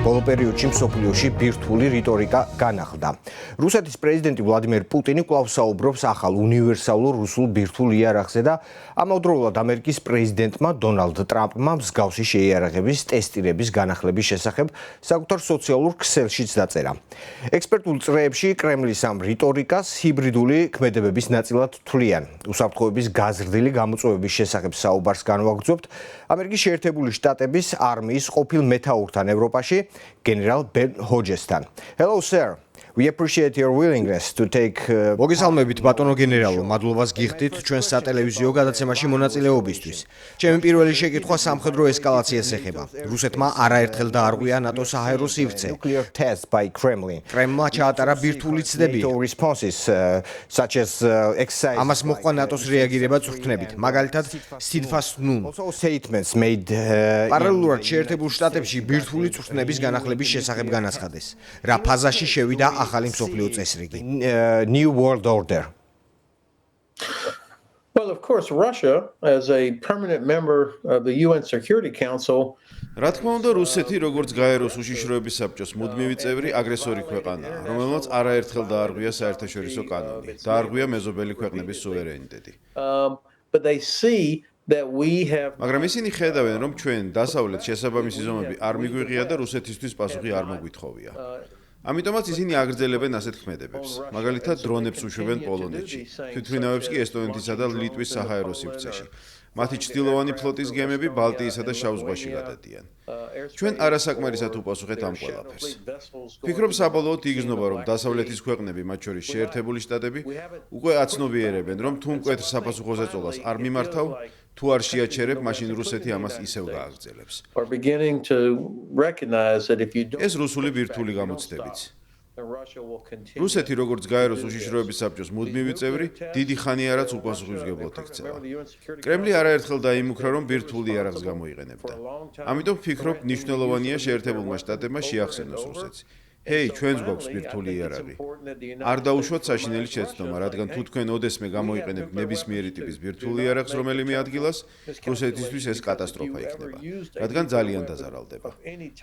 ბოლო პერიოდში მსოფლიოში ბირთვული რიტორიკა განახლდა. რუსეთის პრეზიდენტი ვლადიმერ პუტინი კვლავ საუბრობს ახალ უნივერსალურ რუსულ ბირთვულ იარაღზე და ამავდროულად ამერიკის პრეზიდენტმა დონალდ ტრამპმა მსგავსი შეიარაღების ტესტირების განახლების შესახებ საკუთარ სოციალურ ქსელშიც დაწერა. ექსპერტულ წრეებში კრემლის ამ რიტორიკას ჰიბრიდული ქმედებების ნაწილად თვლიან. უსაფრთხოების გაზრდილი გამოწვევების შესახებ საუბარს განვაგრძობთ ამერიკის შეერთებული შტატების არმიის ყოფილ მეთაურთან ევროპაში General Ben Hodgestan. Hello, sir. We appreciate your willingness to take მოგესალმებით ბატონო გენერალო, მადლობას გიხდით ჩვენ სატელევიზიო გადაცემაში მონაწილეობისთვის. ჩემი პირველი შეკითხვა სამხედრო ესკალაციას ეხება. რუსეთმა არაერთხელ დაარღვია ნატოს საჰაერო სივრცე. კრემლმა ჩაატარა ბირთვული ცდები. ამას მოჰყვა ნატოს რეაგირება წვრთნებით, მაგალითად Steadfast Nun. პარალელურად შეერთებულ შტატებში ბირთვული წვრთნების განახლების შესახებ განაცხადეს. რა ფაზაში შევიდა ახალი მსოფლიო წესრიგი. New World Order. Well, of course, Russia, as a permanent member of the UN Security Council, რა თქმა უნდა, რუსეთი, როგორც გაეროს უშიშროების საბჭოს მუდმივი წევრი, აგრესორი ქვეყანაა, რომელმაც არაერთხელ დაარღვია საერთაშორისო კანონი, დაარღვია მეზობელი ქვეყნების სუვერენიტეტი. But they see that we have მაგრამ ისინი ხედავენ, რომ ჩვენ დასავლეთ შესაბამისი ზომები არ მიგვიღია და რუსეთისთვის პასუხი არ მოგვითხოვია. ამიტომაც ისინი აგრძელებენ ასეთ ქმედებებს. მაგალითად, დრონებს უშვებენ პოლონეთში, თვითმფრინავებს კი ესტონეთისა და ლიტვის საჰაერო სივრცეში. მათი ჩრდილოვანი ფლოტის გემები ბალტიისა და შავ ზღვაში გადადიან. ჩვენ არასაკმარისად უპასუხეთ ამ ყველაფერს. ვფიქრობ, საბოლოოდ იგრძნობა, რომ დასავლეთის ქვეყნები, მათ შორის შეერთებული შტატები, უკვე აცნობიერებენ, რომ თუ მკვეთრ საფასუხო ზეწოლას არ მიმართავ, თუ არ შეაჩერებ, მაშინ რუსეთი ამას ისევ გააგრძელებს. ეს რუსული ბირთვული გამოცდებიც. რუსეთი, როგორც გაეროს უშიშროების საბჭოს მუდმივი წევრი, დიდი ხანი არაც უპასუხისმგებლად იქცევა. კრემლი არაერთხელ დაიმუქრა, რომ ბირთვულ იარაღს გამოიყენებდა. ამიტომ ვფიქრობ, მნიშვნელოვანია შეერთებულმა შტატებმა შეახსენოს რუსეთს. ჰეი, ჩვენს გვაქვს ბირთვული იარაღი. არ დაუშვათ საშინელი შეცდომა, რადგან თუ თქვენ ოდესმე გამოიყენებთ ნებისმიერი ტიპის ბირთვულ იარაღს რომელიმე ადგილას, რუსეთისთვის ეს კატასტროფა იქნება, რადგან ძალიან დაზარალდება.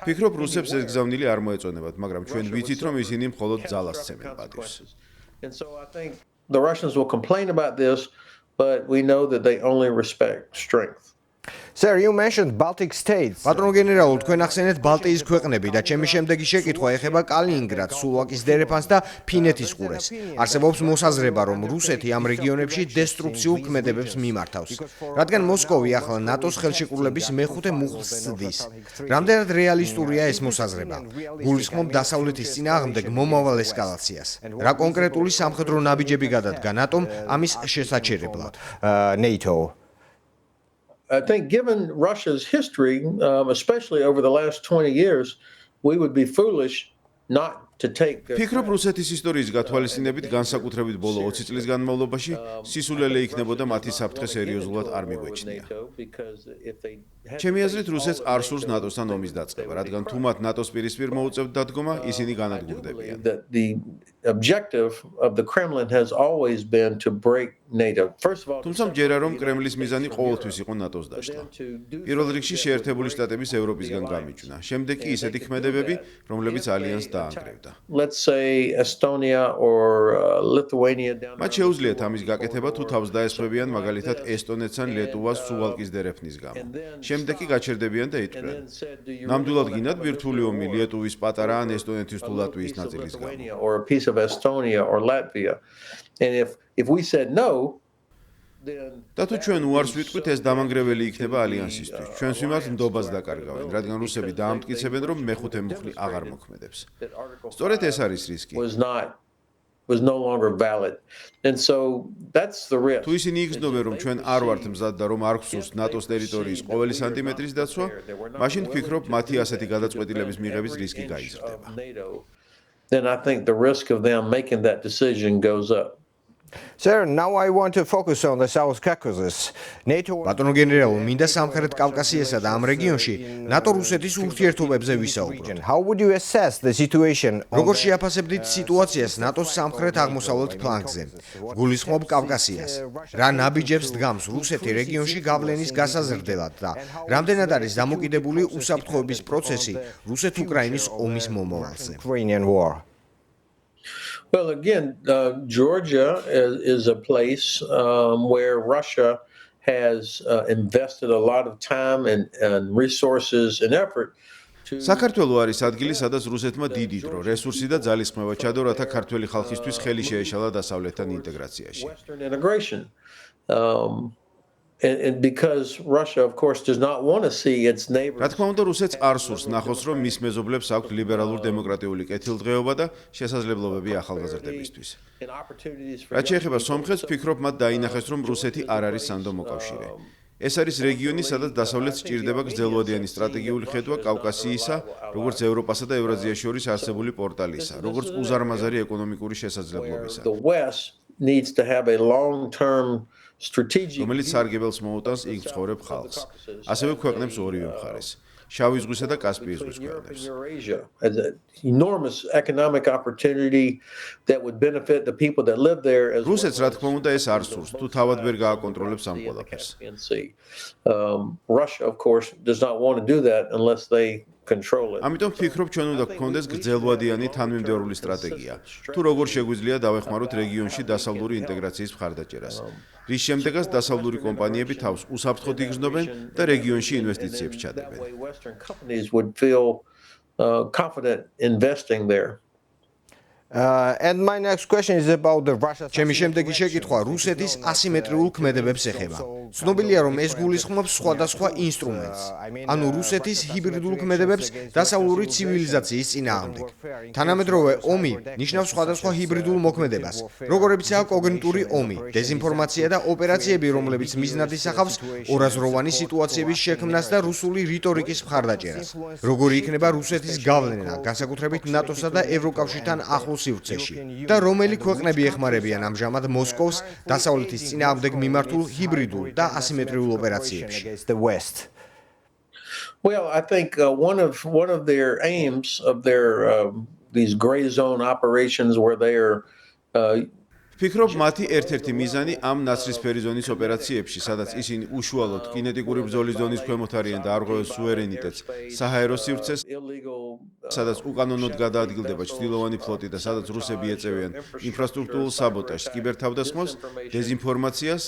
ვფიქრობ, რუსებს ეს გზავნილი არ მოეწონებათ, მაგრამ ჩვენ ვიცით, რომ ისინი მხოლოდ ძალას ცემენ პატივს. The Russians will complain about this, but we know that they only respect strength. Sir, you mentioned Baltic states. ბატონო გენერალო, თქვენ ახსენეთ ბალტიის ქვეყნები და ჩემი შემდეგი შეკითხვა ეხება კალინინგრადს, სულოვაკიის დერეფანს და ფინეთის ყურეს. არსებობს მოსაზრება, რომ რუსეთი ამ რეგიონებში დესტრუქციულ ქმედებებს მიმართავს, რადგან მოსკოვი ახლა ნატოს ხელშეკრულების მეხუთე მუხლს ცდის. რამდენად რეალისტურია ეს მოსაზრება? გულისხმობ დასავლეთის წინააღმდეგ მომავალ ესკალაციას. რა კონკრეტული სამხედრო ნაბიჯები გადადგა ნატომ ამის შესაჩერებლად? NATO. I think given Russia's history, especially over the last 20 years, we would be foolish not to take ვფიქრობ, რუსეთის ისტორიის გათვალისწინებით, განსაკუთრებით ბოლო 20 წლის განმავლობაში, სისულელე იქნებოდა მათი საფრთხე სერიოზულად არ მიგვეჩნია. ჩემი აზრით, რუსეთს არ სურს ნატოსთან ომის დაწყება, რადგან თუ მათ ნატოს პირისპირ მოუწევთ დადგომა, ისინი განადგურდებიან. The objective of the Kremlin has always been to break NATO. First of all, თუმცა მჯერა, რომ კრემლის მიზანი ყოველთვის იყო ნატოს დაშლა. პირველ რიგში შეერთებული შტატების ევროპისგან გამიჯვნა, შემდეგ კი ისეთი ქმედებები, რომლებიც ალიანსს დაანგრევდა. Let's say Estonia or Lithuania down. მათ შეუძლიათ ამის გაკეთება, თუ თავს დაესწრებიან მაგალითად ესტონეთს ან ლეტუვას სუვალკის დერეფნის გამო. შემდეგ კი გაჩერდებიან და იტყვიან. ნამდვილად გინდათ ბირთვული ომი ლეტუვის პატარა ან ესტონეთის თუ ლატვიის ნაწილის გამო. Or a piece of Estonia or Latvia. And if we said no, და თუ ჩვენ უარს ვიტყვით, ეს დამანგრეველი იქნება ალიანსისთვის. ჩვენს მიმართ ნდობას დაკარგავენ, რადგან რუსები დაამტკიცებენ, რომ მეხუთე მუხლი აღარ მოქმედებს. სწორედ ეს არის რისკი. was no longer valid. And so that's the risk. თუ ისინი იგრძნობენ, რომ ჩვენ არ ვართ მზად და რომ არ გვსურს ნატოს ტერიტორიის ყოველი სანტიმეტრის დაცვა, მაშინ ვფიქრობ, მათი ასეთი გადაწყვეტილების მიღების რისკი გაიზრდება. Then I think the risk of them making that decision goes up. Sir, now I want to focus on the South Caucasus. NATO ბატონო გენერალო, მინდა სამხრეთ კავკასიასა და ამ რეგიონში ნატო რუსეთის ურთიერთობებზე ვისაუბროთ. How would you assess the situation? როგორ შეაფასებდით სიტუაციას ნატოს სამხრეთ-აღმოსავლეთ ფლანგზე? გულისხმობ კავკასიას. რა ნაბიჯებს დგამს რუსეთი რეგიონში გავლენის გასაზრდელად და რამდენად არის დამოკიდებული უსაფრთხოების პროცესი რუსეთ-უკრაინის ომის მომავალზე? Ukrainian war. Well, again, Georgia is a place where Russia has invested a lot of time and resources and effort. საქართველო არის ადგილი, სადაც რუსეთმა დიდი დრო, რესურსი და ძალისხმევა ჩადო, რათა ქართველი ხალხისთვის ხელი შეეშალა დასავლეთთან ინტეგრაციაში. Western integration. And because Russia, of course, does not want to see its neighbors. რა თქმა უნდა, რუსეთს არ სურს ნახოს, რომ მის მეზობლებს აქვთ ლიბერალურ დემოკრატიული კეთილდღეობა და შესაძლებლობები ახალგაზრდებისთვის. რაც შეეხება სომხეთს, ვფიქრობ, მათ დაინახეს, რომ რუსეთი არ არის სანდო მოკავშირე. ეს არის რეგიონი, სადაც დასავლეთს სჭირდება გრძელვადიანი სტრატეგიული ხედვა კავკასიისა, როგორც ევროპასა და ევრაზიას შორის არსებული პორტალისა, როგორც უზარმაზარი ეკონომიკური შესაძლებლობისა. The West needs to have a long-term strategic რომელიც სარგებელს მოუტანს იქ ცხოვრებ ხალხს. ასევე ქვეყნებს ორივე მხარეს. შავი ზღვისა და კასპიის ზღვის ქვეყნებს. Eurasia as an enormous economic opportunity that would benefit the people that live there as რუსეთს რა თქმა უნდა ეს არ სურს, თუ თავად ვერ გააკონტროლებს ამ ყველაფერს. Russia, of course, does not want to do that unless they control it. ამიტომ ვფიქრობ, ჩვენ უნდა გქონდეს გრძელვადიანი თანმიმდევრული სტრატეგია. თუ როგორ შეგვიძლია დავეხმაროთ რეგიონში დასავლური ინტეგრაციის მხარდაჭერას. რის შემდეგაც დასავლური კომპანიები თავს უსაფრთხოდ იგრძნობენ და რეგიონში ინვესტიციებს ჩადებენ. Western companies would feel confident investing there. And my next question is about the Russia. ჩემი შემდეგი შეკითხვა რუსეთის ასიმეტრიულ ქმედებებს ეხება. ცნობილია, რომ ეს გულისხმობს სხვადასხვა ინსტრუმენტს, ანუ რუსეთის ჰიბრიდულ ქმედებებს დასავლური ცივილიზაციის წინააღმდეგ. თანამედროვე ომი ნიშნავს სხვადასხვა ჰიბრიდულ მოქმედებას, როგორებიცაა კოგნიტური ომი, დეზინფორმაცია და ოპერაციები, რომლებიც მიზნად ისახავს ორაზროვანი სიტუაციების შექმნას და რუსული რიტორიკის მხარდაჭერას. როგორი იქნება რუსეთის გავლენა, განსაკუთრებით ნატოსა და ევროკავშირთან ახლოს სივრცეში და რომელი ქვეყნები ეხმარებიან ამჟამად მოსკოვს დასავლეთის წინააღმდეგ მიმართულ ჰიბრიდულ და ასიმეტრიულ ოპერაციებში. Well, I think one of their aims of their these gray zone operations where they are ვფიქრობ, მათი ერთ-ერთი მიზანი ამ ნაცრისფერი ზონის ოპერაციებში, სადაც ისინი უშუალოდ კინეტიკური ბრძოლის ზონის ქვემოთ არიან და არღვევენ სუვერენიტეტს, საჰაერო სივრცეს, სადაც უკანონოდ გადაადგილდება ჩრდილოვანი ფლოტი და სადაც რუსები ეწევიან ინფრასტრუქტურულ საბოტაჟს, კიბერთავდასხმას, დეზინფორმაციას.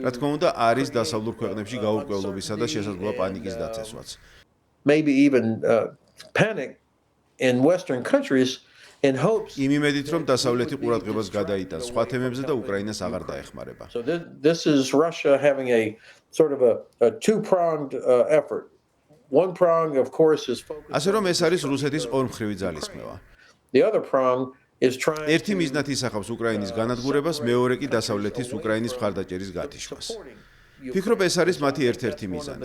რა თქმა უნდა, არის დასავლურ ქვეყნებში გაურკვევლობისა და შესაძლოა პანიკის დაცესვაც. Maybe even panic in Western countries in hopes იმ იმედით, რომ დასავლეთი ყურადღებას გადაიტანს სხვა თემებზე და უკრაინას აღარ დაეხმარება. So this is Russia having a sort of a two-pronged effort. One prong, of course, is focused. ასე რომ ეს არის რუსეთის ორმხრივი ძალისხმევა. The other prong is trying ერთი მიზნად ისახავს უკრაინის განადგურებას, მეორე კი დასავლეთის უკრაინის მხარდაჭერის გათიშვას. ვფიქრობ, ეს არის მათი ერთ-ერთი მიზანი.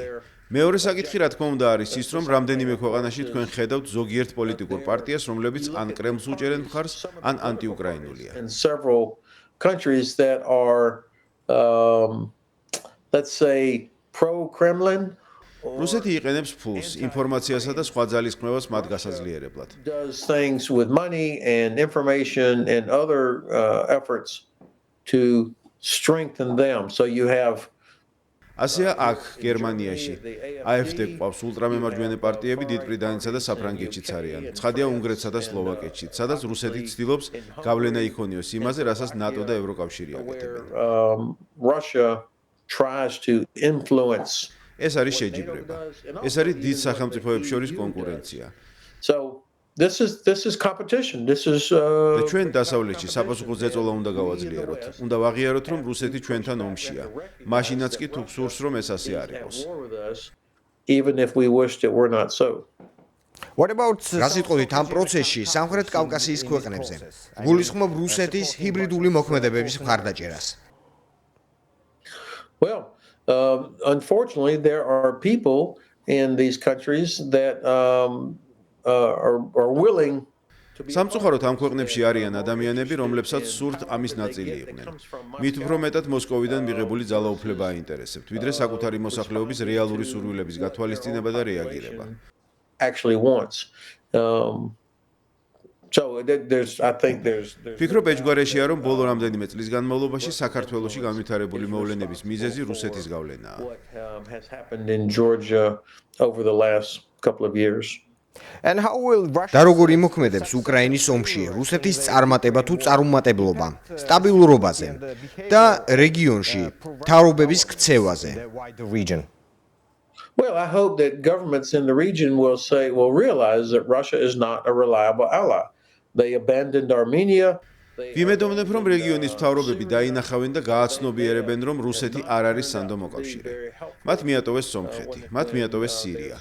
მეორე საკითხი, რა თქმა უნდა, არის ის, რომ რამდენიმე ქვეყანაში თქვენ ხედავთ ზოგიერთ პოლიტიკურ პარტიას, რომლებიც ან კრემლს უჭერენ მხარს, ან ანტიუკრაინულია. in several countries that are let's say pro-Kremlin. რუსეთი იყენებს ფულს, ინფორმაციასა და სხვა ძალისხმევას მათ გასაძლიერებლად. Does things with money and information and other efforts to strengthen them. So you have ასეა აქ გერმანიაში AfD ყავს ულტრამემარჯვენე პარტიები დიდ ბრიტანეთსა და საფრანგეთშიც არიან. ცხადია უნგრეთსა და სლოვაკეთშიც, სადაც რუსეთი ცდილობს გავლენა იქონიოს იმაზე, რასაც ნატო და ევროკავშირი აკეთებენ. Russia tries to influence. ეს არის შეჯიბრება. ეს არის დიდ სახელმწიფოებს შორის კონკურენცია. So this is competition. This is და ჩვენ დასავლეთში საპასუხო ზეწოლა უნდა გავაძლიეროთ. უნდა ვაღიაროთ, რომ რუსეთი ჩვენთან ომშია. მაშინაც კი თუ გსურს, რომ ეს ასე არ იყოს. Even if we wished it were not so. What about რას იტყოდით ამ პროცესში სამხრეთ კავკასიის ქვეყნებზე? გულისხმობ რუსეთის ჰიბრიდული მოქმედებების მხარდაჭერას. Well, unfortunately, there are people in these countries that are willing. სამწუხაროდ ამ ქვეყნებში არიან ადამიანები, რომლებსაც სურთ ამის ნაწილი იყვნენ. მით უფრო მეტად მოსკოვიდან მიღებული ძალაუფლება აინტერესებთ, ვიდრე საკუთარი მოსახლეობის რეალური სურვილების გათვალისწინება და რეაგირება. Actually wants. ფიქრობ ეჯგვარეშია, რომ ბოლო რამდენიმე წლის განმავლობაში საქართველოში განვითარებული მოვლენების მიზეზი რუსეთის გავლენაა. What has happened in Georgia over the last couple of years. And how will Russia და როგორ იმოქმედებს უკრაინის ომში რუსეთის წარმატება თუ წარუმატებლობა სტაბილურობაზე და რეგიონში მთავრობების ქცევაზე? the wider region? Well, I hope that governments in the region will realize that Russia is not a reliable ally. They abandoned Armenia. ვიმედოვნებ, რომ რეგიონის მთავრობები დაინახავენ და გააცნობიერებენ, რომ რუსეთი არ არის სანდო მოკავშირე. მათ მიატოვეს სომხეთი, მათ მიატოვეს სირია.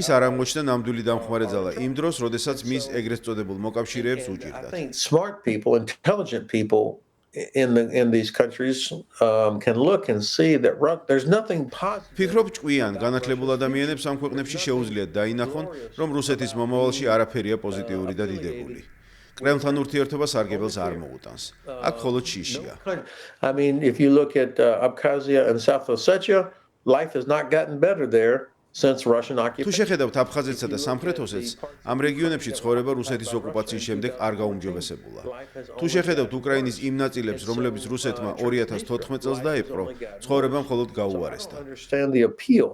ის არ აღმოჩნდა ნამდვილი დამხმარე ძალა იმ დროს, როდესაც მის ეგრეთ წოდებულ მოკავშირეებს I უჭირდათ. think smart people, intelligent people in these countries can look and see that there's nothing positive. ფიქრობ, ჭკვიან განათლებულ ადამიანებს ამ ქვეყნებში შეუძლიათ დაინახონ, რომ რუსეთის მომავალში არაფერია პოზიტიური და დიდებული. კრემლთან ურთიერთობა სარგებელს არ მოუტანს. აქ მხოლოდ შიშია. I mean, if you look at Abkhazia and South Ossetia, life has not gotten better there since Russian თუ occupation. შეხედავთ აფხაზეთსა და სამხრეთ ოსეთს, ამ რეგიონებში ცხოვრება რუსეთის ოკუპაციის შემდეგ არ გაუმჯობესებულა. თუ შეხედავთ უკრაინის იმ ნაწილებს, რომლებიც რუსეთმა 2014 წელს დაიპყრო, ცხოვრება მხოლოდ გაუარესდა. Understand the appeal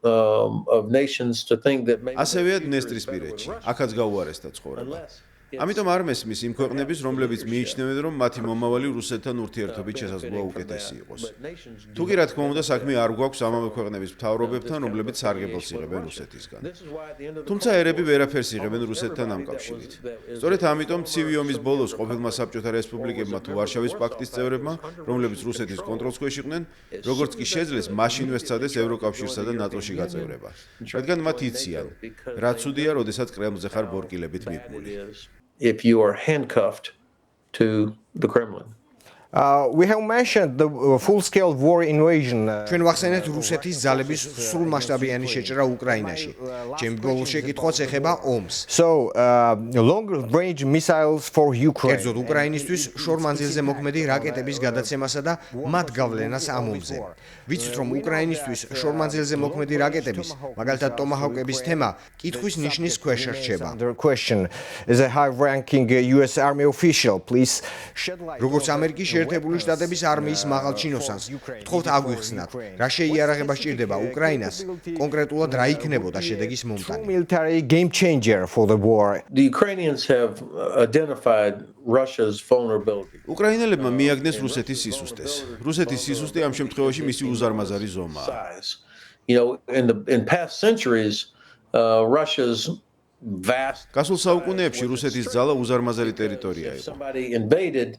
of nations to think that maybe ასევეა დნესტრისპირეთში, აქაც გაუარესდა ცხოვრება. ამიტომ არ მესმის იმ ქვეყნების, რომლებიც მიიჩნევენ, რომ მათი მომავალი რუსეთთან ურთიერთობით შესაძლოა უკეთესი იყოს. თუ კი რა თქმა უნდა, საქმე არ გვაქვს ამავე ქვეყნების მთავრობებთან, რომლებიც სარგებელს იღებენ რუსეთისგან. თუმცა ერები ვერაფერს იღებენ რუსეთთან ამ კავშირით. სწორედ ამიტომ ცივი ომის ბოლოს ყოფილმა საბჭოთა რესპუბლიკებმა თუ ვარშავის პაქტის წევრებმა, რომლებიც რუსეთის კონტროლს ქვეშ იყვნენ, როგორც კი შეძლეს, მაშინვე სცადეს ევროკავშირსა და ნატოში გაწევრება. რადგან მათ იციან, რა ცუდია, როდესაც კრემლზე ხარ ბორკილებით მიბმული. if you are handcuffed to the Kremlin. We have mentioned the full-scale war invasion. ჩვენ ვახსენეთ რუსეთის ძალების სრულმასშტაბიანი შეჭრა უკრაინაში. ჩემი ბოლო შეკითხვაც ეხება ომს. So, long-range missiles for Ukraine. კერძოდ უკრაინისთვის შორმანძილზე მოქმედი რაკეტების გადაცემასა და მათ გავლენას ამ ომზე. ვიცით, რომ უკრაინისთვის შორმანძილზე მოქმედი რაკეტების, მაგალითად ტომაჰავკების თემა კითხვის ნიშნის ქვეშ რჩება. Under question is a high-ranking US Army official. Please shed light. როგორც ამერიკის შეერთებული შტატების არმიის მაღალ ჩინოსანს, ვთხოვთ აგვიხსნათ, რა შეიარაღება სჭირდება უკრაინას, კონკრეტულად რა იქნებოდა შედეგის True მომტანი. military game changer for the war. The Ukrainians have identified Russia's vulnerability. უკრაინელებმა მიაგნეს რუსეთის სისუსტეს. რუსეთის სისუსტე ამ შემთხვევაში მისი უზარმაზარი ზომაა. Size. You know, in past centuries, Russia's vast გასულ საუკუნეებში რუსეთის ძალა უზარმაზარი ტერიტორია იყო. somebody invaded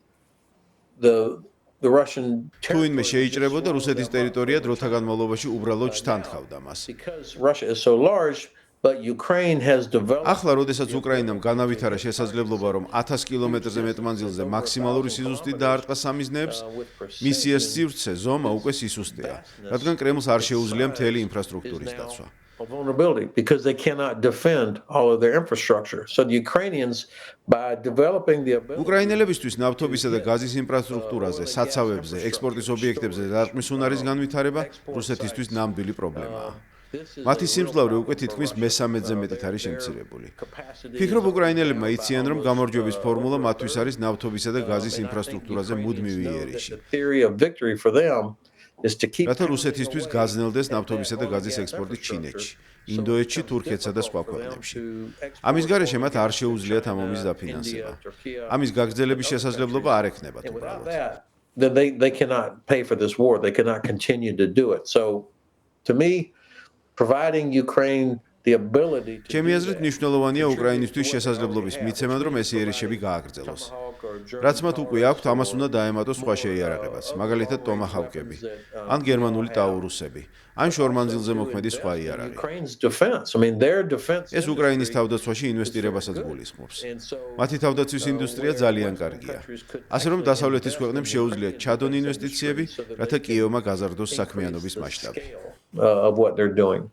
the Russian თუ ინმე შეიჭრებოდა რუსეთის ტერიტორია დროთა განმავლობაში უბრალოდ ჩთანხავდა მას. because Russia is so large, but Ukraine has developed ახლა, როდესაც უკრაინამ განავითარა შესაძლებლობა, რომ 1000 კილომეტრზე მეტ მანძილზე მაქსიმალური სიზუსტით დაარტყა სამიზნეებს, მისი ეს სივრცე ზომა უკვე სისუსტეა, რადგან კრემლს არ შეუძლია მთელი ინფრასტრუქტურის დაცვა. a vulnerability because they cannot defend all of their infrastructure. So the Ukrainians, by developing the ability უკრაინელებისთვის ნავთობისა და გაზის ინფრასტრუქტურაზე, საცავებზე, ექსპორტის ობიექტებზე დარტყმის უნარის განვითარება რუსეთისთვის ნამდვილი პრობლემაა. მათი სიმძლავრე უკვე თითქმის მესამედზე მეტით არის შემცირებული. ფიქრობ, უკრაინელებმა იციან, რომ გამარჯვების ფორმულა მათთვის არის ნავთობისა და გაზის ინფრასტრუქტურაზე მუდმივი იერიში. the theory of victory for them is to keep რათა რუსეთისთვის გაზნელდეს ნავთობისა და გაზის ექსპორტი ჩინეთში, ინდოეთში, თურქეთსა და სხვა ქვეყნებში. ამის გარეშე მათ არ შეუძლიათ ამ ომის დაფინანსება. ამის გაგრძელების შესაძლებლობა არ ექნებათ without უბრალოდ. that, then they cannot pay for this war. They cannot continue to do it. So to me, providing Ukraine the ability to ჩემი აზრით მნიშვნელოვანია უკრაინისთვის შესაძლებლობის მიცემა, რომ ეს იერიშები გააგრძელოს. რაც მათ უკვე აქვთ, ამას უნდა დაემატოს სხვა შეიარაღებაც, მაგალითად ტომაჰავკები, ან გერმანული ტაურუსები, ან შორმანძილზე მოქმედი სხვა იარაღი. Ukraine's defense. I mean, their defense. ეს უკრაინის თავდაცვაში ინვესტირებასაც გულისხმობს. მათი თავდაცვის ინდუსტრია ძალიან კარგია. ასე რომ დასავლეთის ქვეყნებს შეუძლიათ ჩადონ ინვესტიციები, რათა კიევმა გაზარდოს საქმიანობის მასშტაბი. Of what they're doing.